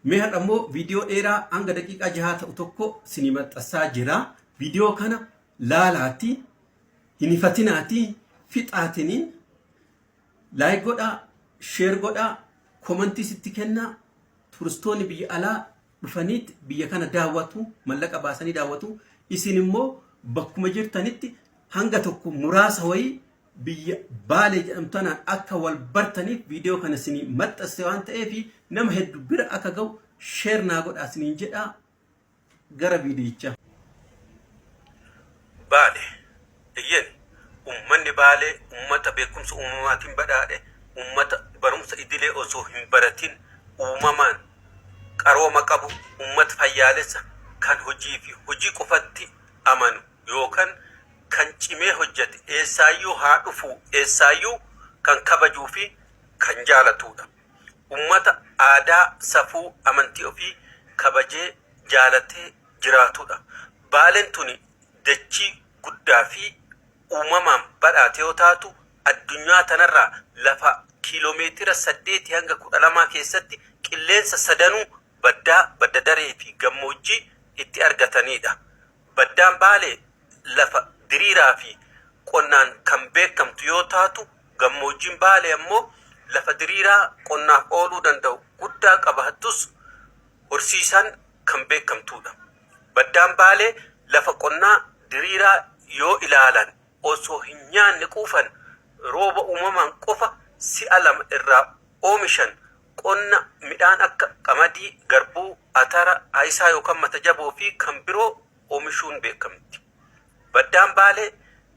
Mee hadhammoo viidiyoo dheeraa hanga daqiiqaa 6 ta'u tokko sinii maxxansaa jira. Viidiyoo kana laalaati hin ifatinaati fixaatiniin laayik godhaa, sheer godhaa, komentii sitti kennaa. Turistoonni biyya alaa dhufaniit biyya kana daawwatu, mallaqa baasanii daawwatu. Isin immoo bakkuma jirtanitti hanga tokko muraasa wayii biyya Baalee jedhamtanaan akka wal bartaniif viidiyoo kana sinii maxxanse waan ta'eef nama hedduu bira akka ga'u sheer naa godhaa siniin jedhaa. Gara viidiyichaa. Baalee iyyen ummanni Baalee ummata beekumsa uumamaatiin badhaadhe, ummata barumsa idilee osoo hin baratin uumamaan qarooma qabu, ummata fayyaalessa kan hojii fi hojii qofatti amanu yookaan kan cimee hojjete eessaayyuu haa dhufu, eessaayyuu kan kabajuu fi kan jaalatudha. Ummata aadaa, safuu, amantii ofii kabajee jaalatee jiraatudha. Baaleen tuni dachii guddaa fi uumamaan badhaate yoo taatu addunyaa tanarraa lafa kiiloomeetira 8 hanga 12 keessatti qilleensa sadanuu badda daree fi gammoojjii itti argatanidha. Baddaan Baalee lafa diriiraa fi qonnaan kan beekamtu yoo taatu, gammoojjiin Baalee ammoo lafa diriiraa qonnaaf ooluu danda'u guddaa qabaattus horsiisaan kan beekamtudha. Baddaan Baalee lafa qonnaa diriiraa yoo ilaalan osoo hin nyaanne quufan rooba uumamaan qofa si'a 2 irraa oomishan qonna midhaan akka qamadii, garbuu, atara, ayisaa yookaan mata jaboo fi kan biroo oomishuun beekamti. Baddaan Baalee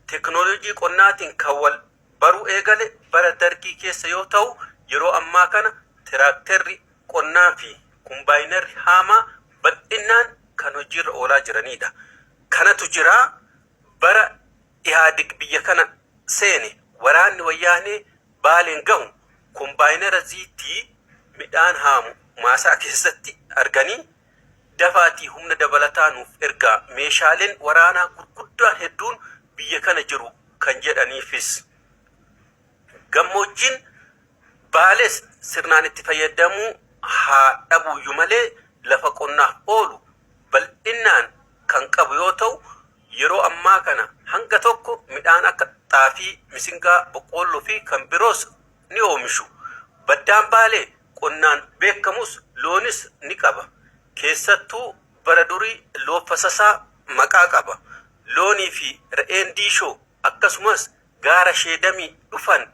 teknoolojii qonnaatiin kan wal baruu eegale bara dargii keessa yoo ta'u, yeroo ammaa kana tiraakterri qonnaa fi kumbaayinarri haamaa bal'inaan kan hojiirra oolaa jiranidha. Kanatu jiraa bara Ihaadig biyya kana seene waraanni wayyaanee Baaleen gahu kumbaayinara ziitii midhaan haamu maasaa keessatti arganii dafaatii humna dabalataa nuuf ergaa, meeshaaleen waraanaa gurguddaan hedduun biyya kana jiru kan jedhaniifis. Gammoojjiin Baalees sirnaan itti fayyadamuu haa dhabuuyyu malee lafa qonnaaf oolu bal'inaan kan qabu yoo ta'u, yeroo ammaa kana hanga tokko midhaan akka xaafii, misingaa, boqqoolloo fi kan biroos ni oomishu. Baddaan Baalee qonnaan beekamus loonis ni qaba. Keessattuu bara durii loon fasasaa maqaa qaba. Loonii fi re'een diishoo akkasumas gaara sheedamii dhufan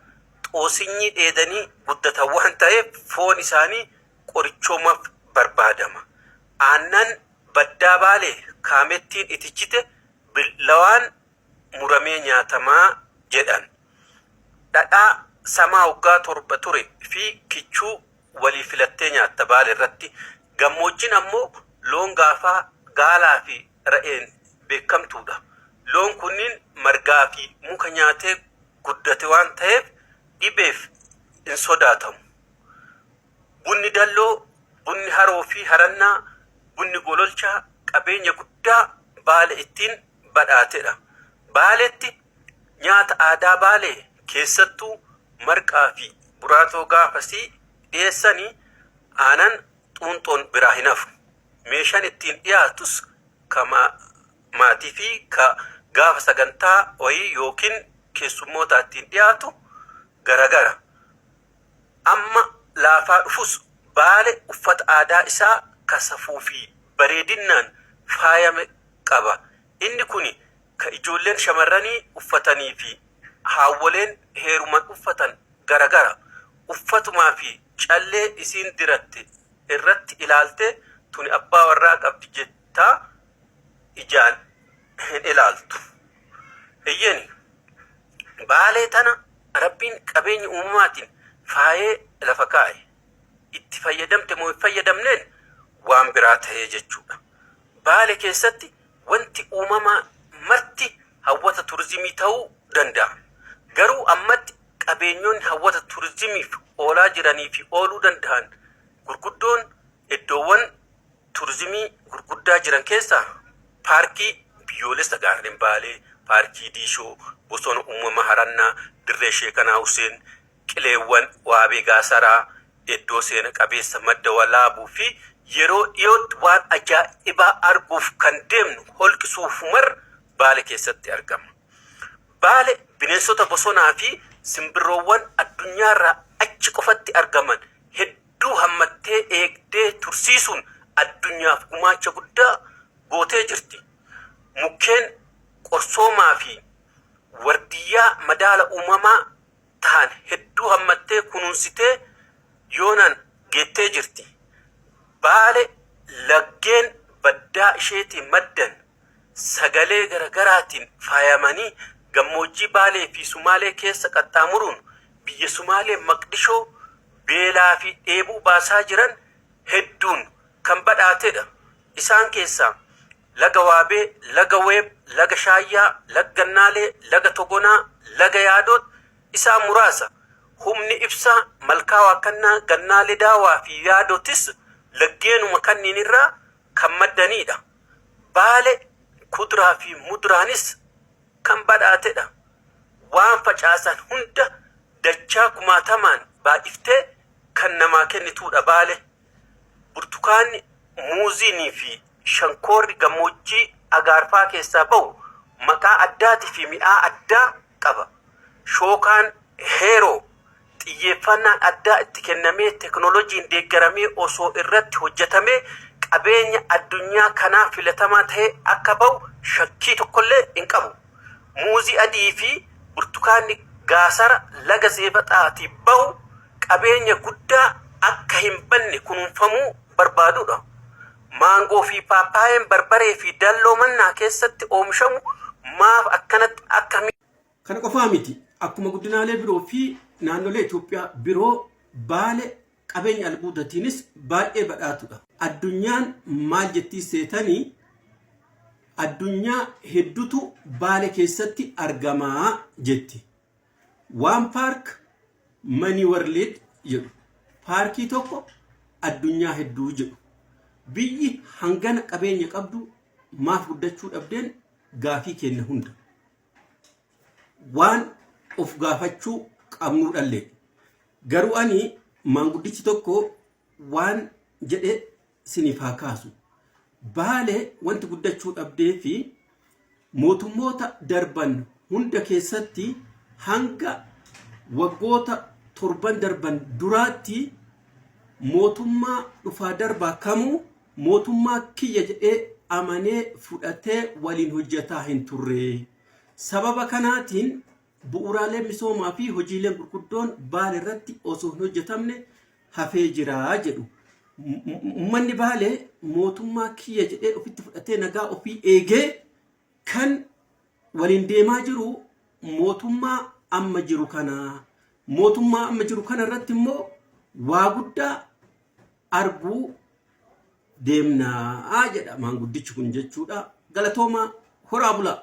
xoosinyi dheedanii guddatan waan ta'eef foon isaanii qorichoomaaf barbaadama. Aannan baddaa Baalee kaamettiin itichite billawaan muramee nyaatamaa jedhan. Dhadhaa samaa waggaa 7 ture fi kichuu walii filattee nyaatta Baalee irratti. Gammoojjiin ammoo loon gaafaa, gaalaa fi re'een beekamtuudha. Loon kunniin margaa fi muka nyaatee guddate waan ta'eef dhibeef hin sodaatamu. Bunni dalloo, bunni haroo fi harannaa, bunni gololchaa qabeenya guddaa Baalee ittiin badhaatedha. Baaleetti nyaata aadaa Baalee keessattuu marqaa fi buraatoo gaafasii dhiyeessanii aanan xuunxoon biraa hin hafu. Meeshaan ittiin dhiyaatus maatii fi gaafa sagantaa wayii yookiin keessummoota ittiin dhiyaatu garagara. Amma laafaa dhufus Baalee uffata aadaa isaa kasafuu fi bareedinaan faayame qaba. Inni kuni ka ijoolleen shamarranii uffatanii fi haawwoleen heeruman uffatan garagara. Uffatumaa fi callee isiin diratte irratti ilaalte tuni abbaa warraa qabdi jettaa ijaan hin ilaaltu. Iyyeni Baalee tana Rabbiin qabeenya uumamaatiin faayee lafa kaa'e. Itti fayyadamte moo hin fayyadamneen waan biraa ta'ee jechuudha. Baalee keessatti wanti uumamaa marti hawwata turizimii ta'uu danda'a. Garuu ammatti qabeenyoonni hawwata turizimiif oolaa jiranii fi ooluu danda'an gurguddoon iddoowwan turizimii gurguddaa jiran keessaa paarkii biyyoolessa gaarreen Baalee, paarkii Diishoo, bosona uumama harannaa, dirree Sheekanaa Huseen, qileewwan waabee Gaasaraa, iddoo seena qabeessa madda walaabuu fi yeroo dhiyootti waan ajaa'ibaa arguuf kan deemnu holqi Suuf-umar Baale keessatti argama. Baale bineensota bosonaa fi simbirroowwan addunyaarraa achi qofatti argaman hedduu hammattee eegdee tursiisuun addunyaaf gumaacha guddaa gootee jirti. Mukkeen qorsoomaa fi wardiyyaa madaala uumamaa ta'an hedduu hammattee kunuunsitee yoonaan geettee jirti. Baale laggeen baddaa isheetiin maddan sagalee garagaraatiin faayamanii gammoojjii Baalee fi Sumaalee keessa qaxxaamuruun biyya Sumaalee Maqdishoo beelaa fi dheebuu baasaa jiran hedduun kan badhaatedha. Isaan keessaa laga Waabee, laga Weeb, laga Shaayyaa, laga Gannaalee, laga Togonaa, laga Yaadoot isaan muraasa. Humni ibsaa malkaa Waaqannaa, Gannaalee Daawaa fi Yaadootis laggeenuma kanniin irraa kan maddanidha. Baale kuduraa fi muduraanis kan badhaatedha. Waan facaasan hunda dachaa kumaatamaan baay'iftee kan namaa kennituudha Baale. Burtukaanni, muuziinii fi shankoorri gammoojjii agaarfaa keessaa ba'u maqaa addaatii fi mi'aa addaa qaba. Shookaan heeroo xiyyeeffannaan addaa itti kennamee teknooloojiin deeggaramee osoo irratti hojjetamee qabeenya addunyaa kanaa filatamaa ta'ee akka ba'u shakkii tokkollee hin qabu. Muuzii adii fi burtukaanni gaasara laga Zeebaxaatii ba'u qabeenya guddaa akka hin banne kunuunfamuu barbaadudha. Maangoo fi paappaayeen barbaree fi dalloo mannaa keessatti oomishamu maaf akkanatti akkamii? Kana qofaa miti. Akkuma guddinaalee biroo fi naannolee Itoophiyaa biroo Baale qabeenya albuudatiinis baay'ee badhaatudha. Addunyaan maal jettii seetanii addunyaa hedduutu Baale keessatti argamaa jetti. Waan paark Manii World jedhu paarkii tokko addunyaa hedduu jedhu. Biyyi hangana qabeenya qabdu maaf guddachuu dhabdeen gaafii kenna hunda. Waan of gaafachuu qabnuu dhallee. Garuu ani maanguddichi tokko waan jedhe siniif haa kaasu. Baale wanti guddachuu dhabdee fi mootummoota darban hunda keessatti hanga waggoota 7 darban duraatti mootummaa dhufaa darbaa kamuu mootummaa kiyya jedhee amanee fudhatee waliin hojjetaa hin turre. Sababa kanaatiin bu'uuraalee misoomaa fi hojiileen gurguddoon Baale irratti osoo hin hojjetamne hafee jira jedhu. Uummanni Baale mootummaa kiyya jedhee ofitti fudhatee nagaa ofii eegee kan waliin deemaa jiru mootummaa amma jiru kana. Mootummaa amma jiru kana irratti immoo waa guddaa arguu deemnaa jedha maanguddichi kun jechuudha. Galatooma horaa bulaa.